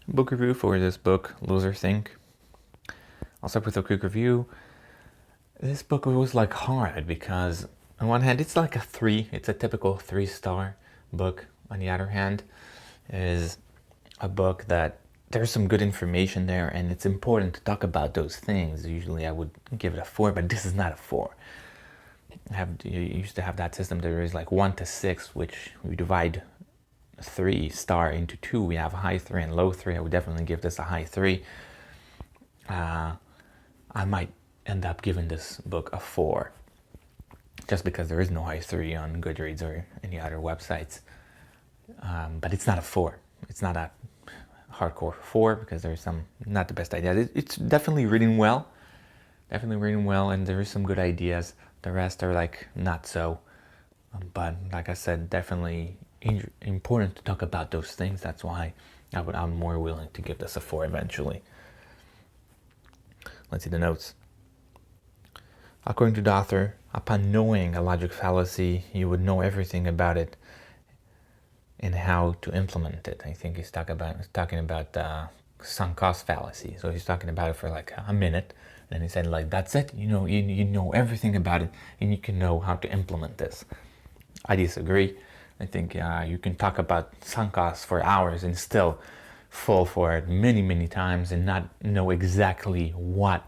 Book review for this book, Loserthink. I'll start with a quick review. This book was like hard because on one hand it's like a 3, it's a typical 3-star book. On the other hand, it is a book that there's some good information there and it's important to talk about those things. Usually I would give it a 4, but this is not a 4. You used to have that system. There is like 1 to 6, which we divide 3-star into 2. We have high 3 and low 3. I would definitely give this a high 3. I might end up giving this book a 4 just because there is no high 3 on Goodreads or any other websites. But it's not a 4. It's not a hardcore 4 because there's some not the best ideas. It's definitely reading well. And there is some good ideas. The rest are like not so. But like I said, definitely important to talk about those things. That's why I'm more willing to give this a 4 eventually. Let's see the notes. According to the author, upon knowing a logic fallacy, you would know everything about it and how to implement it. I think he's talking about sunk cost fallacy. So he's talking about it for like a minute, and he said like that's it. You know everything about it, and you can know how to implement this. I disagree. I think you can talk about sunk costs for hours and still fall for it many times and not know exactly what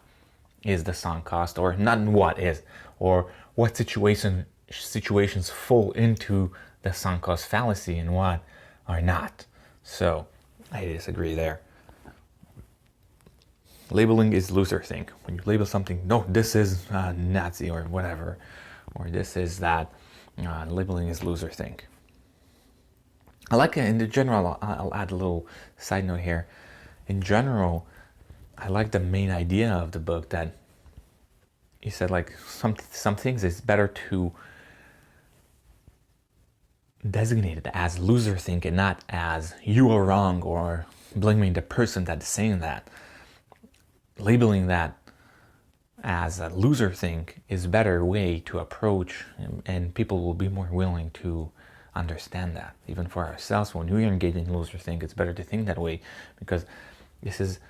is the sunk cost, or not what is, or what situations fall into the sunk cost fallacy and what are not. So I disagree there. Labeling is loserthink. When you label something, no, this is Nazi or whatever, or this is that, labeling is loserthink. I like it in the general. I'll add a little side note here. In general, I like the main idea of the book, that he said like some things it's better to designate it as loserthink and not as you are wrong or blaming the person that's saying that. Labeling that as a loserthink is a better way to approach, and people will be more willing to understand that. Even for ourselves, when we are engaging in loserthink, it's better to think that way, because this is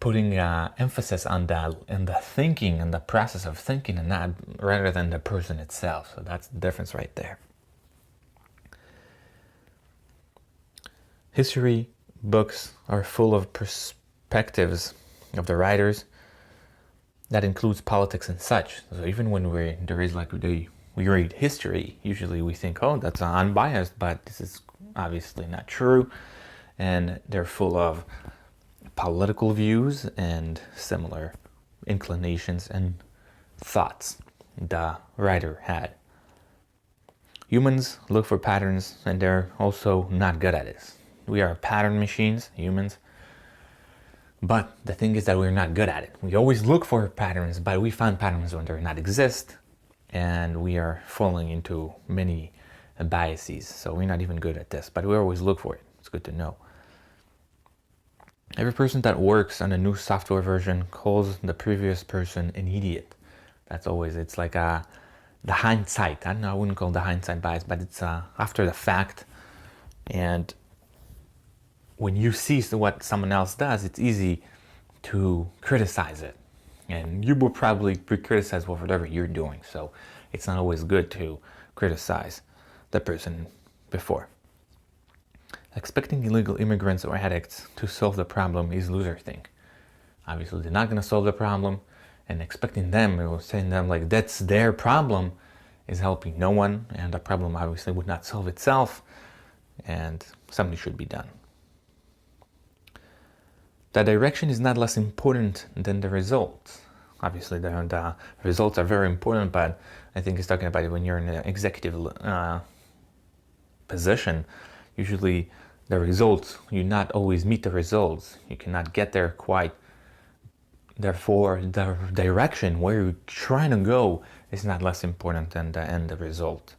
putting emphasis on the thinking and the process of thinking, and not rather than the person itself. So that's the difference right there. History books are full of perspectives of the writers. That includes politics and such. So even when we read history, usually we think, oh, that's unbiased, but this is obviously not true. And they're full of political views and similar inclinations and thoughts the writer had. Humans look for patterns, and they're also not good at it. We are pattern machines, humans. But the thing is that we're not good at it. We always look for patterns, but we find patterns when they not exist, and we are falling into many biases. So we're not even good at this, but we always look for it. It's good to know. Every person that works on a new software version calls the previous person an idiot. That's always, it's like the hindsight. I don't know, I wouldn't call it the hindsight bias, but it's after the fact. And when you see what someone else does, it's easy to criticize it. And you will probably be criticized for whatever you're doing. So it's not always good to criticize the person before. Expecting illegal immigrants or addicts to solve the problem is loserthink. Obviously, they're not going to solve the problem, and expecting them or saying them like that's their problem is helping no one, and the problem obviously would not solve itself, and something should be done. The direction is not less important than the results. Obviously, the results are very important, but I think he's talking about it when you're in an executive position. Usually, the results, you not always meet the results. You cannot get there quite. Therefore, the direction where you're trying to go is not less important than the end result.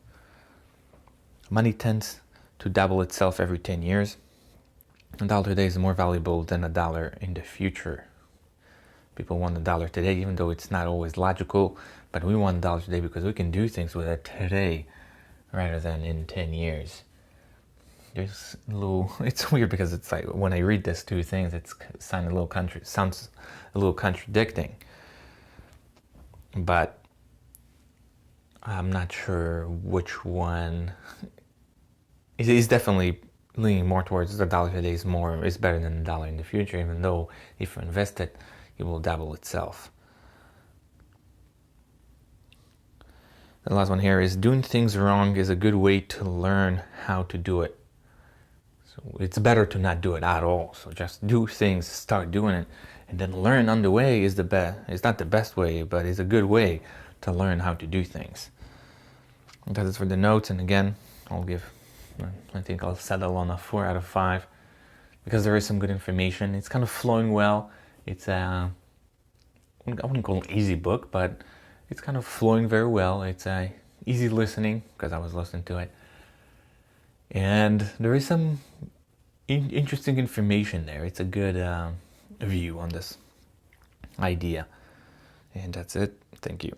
Money tends to double itself every 10 years. $1 today is more valuable than $1 in the future. People want $1 today, even though it's not always logical, but we want $1 today because we can do things with it today rather than in 10 years. there's a little, it's weird because it's like when I read these two things, it's sounds a little contradicting, but I'm not sure which one. He's definitely leaning more towards the dollar today is better than the dollar in the future, even though if you invest it, it will double itself. The last one here is doing things wrong is a good way to learn how to do it. So it's better to not do it at all. So just do things, start doing it, and then learn on the way is the best. It's not the best way, but it's a good way to learn how to do things. And that is for the notes. And again, I think I'll settle on a 4 out of 5 because there is some good information. It's kind of flowing well. It's I wouldn't call it an easy book, but it's kind of flowing very well. It's easy listening because I was listening to it. And there is some interesting information there. It's a good view on this idea. And that's it. Thank you.